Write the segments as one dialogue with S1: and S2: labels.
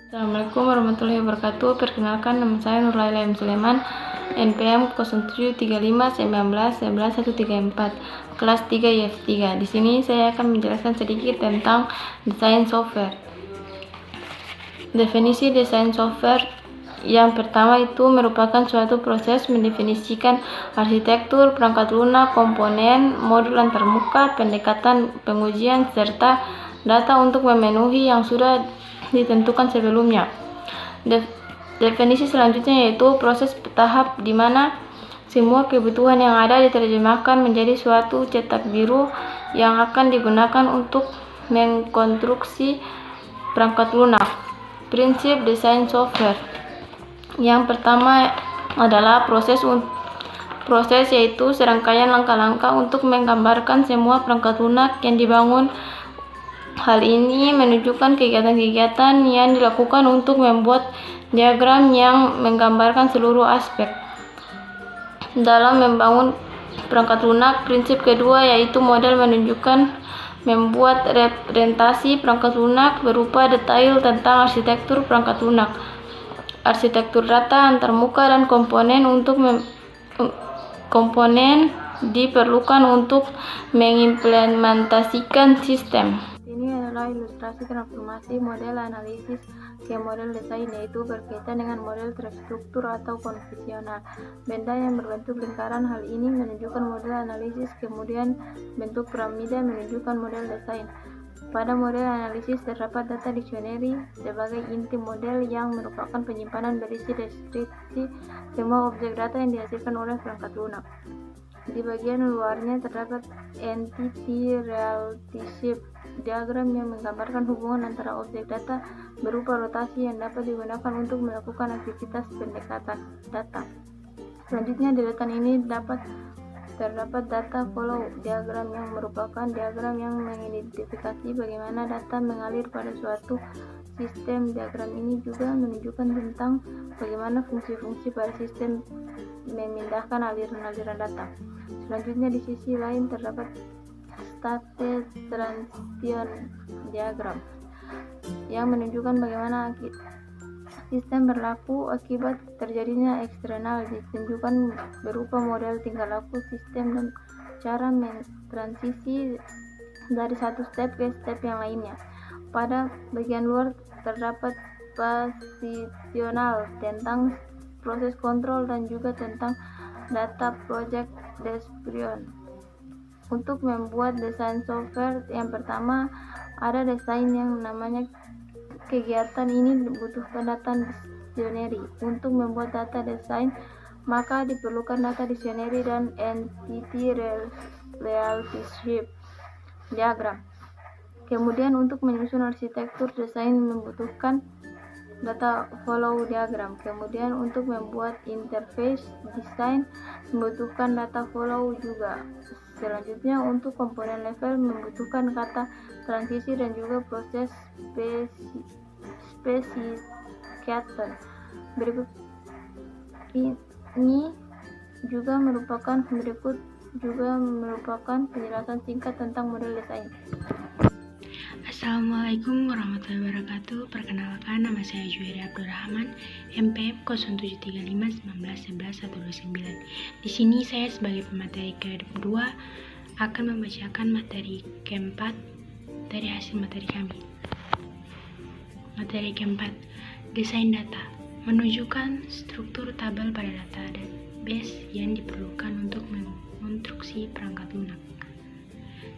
S1: Assalamualaikum warahmatullahi wabarakatuh. Perkenalkan, nama saya Nurlaila M. Sulaiman, NPM 073519111134, kelas 3 YF3. Di sini saya akan menjelaskan sedikit tentang desain software. Definisi desain software yang pertama itu merupakan suatu proses mendefinisikan arsitektur, perangkat lunak, komponen, modul antarmuka, pendekatan pengujian, serta data untuk memenuhi yang sudah ditentukan sebelumnya. Definisi selanjutnya yaitu proses tahap di mana semua kebutuhan yang ada diterjemahkan menjadi suatu cetak biru yang akan digunakan untuk mengkonstruksi perangkat lunak. Prinsip desain software yang pertama adalah proses yaitu serangkaian langkah-langkah untuk menggambarkan semua perangkat lunak yang dibangun. Hal ini menunjukkan kegiatan-kegiatan yang dilakukan untuk membuat diagram yang menggambarkan seluruh aspek dalam membangun perangkat lunak. Prinsip kedua yaitu model menunjukkan membuat representasi perangkat lunak berupa detail tentang arsitektur perangkat lunak, arsitektur data antarmuka, dan komponen diperlukan untuk mengimplementasikan sistem. Ini adalah ilustrasi transformasi model analisis ke model desain, yaitu berkaitan dengan model terstruktur atau konvensional. Benda yang berbentuk lingkaran, hal ini menunjukkan model analisis, kemudian bentuk piramida menunjukkan model desain. Pada model analisis terdapat data dictionary sebagai inti model yang merupakan penyimpanan berisi deskripsi semua objek data yang dihasilkan oleh perangkat lunak. Di bagian luarnya terdapat entity relationship diagram yang menggambarkan hubungan antara objek data berupa rotasi yang dapat digunakan untuk melakukan aktivitas pendekatan data. Selanjutnya di letak ini terdapat data flow diagram yang merupakan diagram yang mengidentifikasi bagaimana data mengalir pada suatu sistem. Diagram ini juga menunjukkan tentang bagaimana fungsi-fungsi pada sistem memindahkan aliran-aliran data. Selanjutnya di sisi lain terdapat state transition diagram yang menunjukkan bagaimana sistem berlaku akibat terjadinya eksternal, ditunjukkan berupa model tingkah laku sistem dan cara mentransisi dari satu step ke step yang lainnya. Pada bagian luar terdapat positional tentang proses kontrol dan juga tentang data project description. Untuk membuat desain software yang pertama ada desain yang namanya kegiatan ini dibutuhkan data dictionary. Untuk membuat data desain maka diperlukan data dictionary dan entity relationship diagram. Kemudian untuk menyusun arsitektur desain membutuhkan data flow diagram. Kemudian untuk membuat interface desain membutuhkan data flow juga. Selanjutnya untuk komponen level membutuhkan kata transisi dan juga proses specification. Berikut juga merupakan penjelasan singkat tentang model desain.
S2: Assalamualaikum warahmatullahi wabarakatuh. Perkenalkan, nama saya Juweri Abdurrahman, MPM 0735191129. Di sini saya sebagai pemateri kedua akan membacakan materi keempat dari hasil materi kami. Materi keempat, desain data, menunjukkan struktur tabel pada data dan base yang diperlukan untuk mengonstruksi perangkat lunak.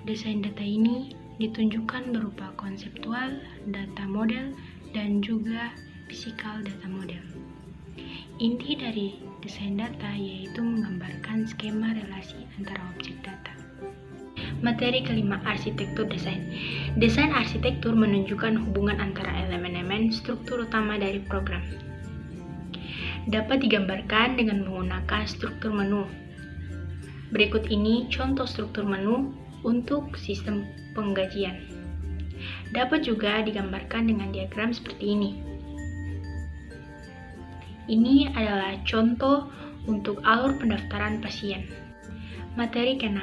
S2: Desain data ini ditunjukkan berupa konseptual, data model, dan juga physical data model. Inti dari desain data yaitu menggambarkan skema relasi antara objek data. Materi kelima, arsitektur desain. Desain arsitektur menunjukkan hubungan antara elemen-elemen struktur utama dari program. Dapat digambarkan dengan menggunakan struktur menu. Berikut ini contoh struktur menu untuk sistem penggajian. Dapat juga digambarkan dengan diagram seperti ini. Ini adalah contoh untuk alur pendaftaran pasien. Materi ke-6,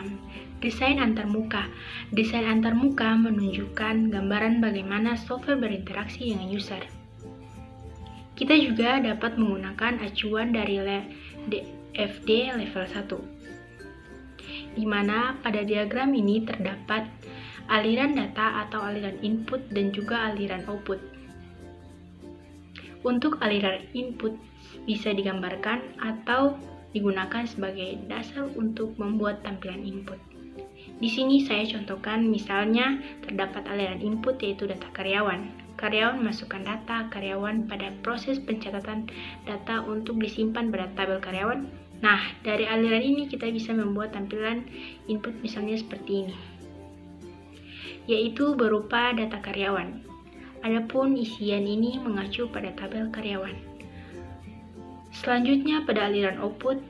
S2: desain antarmuka. Desain antarmuka menunjukkan gambaran bagaimana software berinteraksi dengan user. Kita juga dapat menggunakan acuan dari DFD level 1, di mana pada diagram ini terdapat aliran data atau aliran input dan juga aliran output. Untuk aliran input bisa digambarkan atau digunakan sebagai dasar untuk membuat tampilan input. Di sini saya contohkan, misalnya terdapat aliran input yaitu data karyawan. Karyawan memasukkan data karyawan pada proses pencatatan data untuk disimpan pada tabel karyawan. Nah, dari aliran ini kita bisa membuat tampilan input misalnya seperti ini, yaitu berupa data karyawan. Adapun isian ini mengacu pada tabel karyawan. Selanjutnya pada aliran output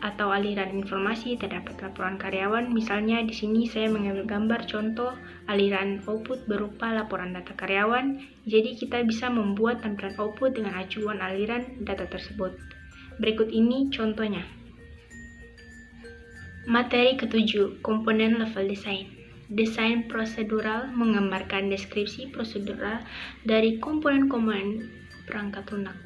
S2: atau aliran informasi terdapat laporan karyawan. Misalnya di sini saya mengambil gambar contoh aliran output berupa laporan data karyawan. Jadi kita bisa membuat tampilan output dengan acuan aliran data tersebut. Berikut ini contohnya. Materi ketujuh, komponen level design. Desain prosedural menggambarkan deskripsi prosedural dari komponen-komponen perangkat lunak.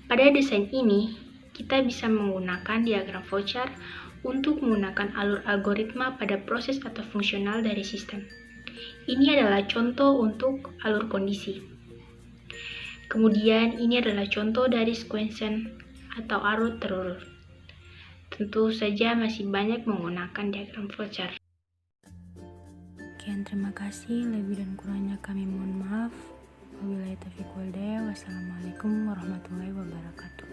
S2: Pada desain ini, kita bisa menggunakan diagram flowchart untuk menggunakan alur algoritma pada proses atau fungsional dari sistem. Ini adalah contoh untuk alur kondisi. Kemudian ini adalah contoh dari sequential atau arus terurut. Tentu saja masih banyak menggunakan diagram flowchart.
S3: Sekian, terima kasih. Lebih dan kurangnya kami mohon maaf. Wabillahi taufiq wal hidayah. Wassalamualaikum warahmatullahi wabarakatuh.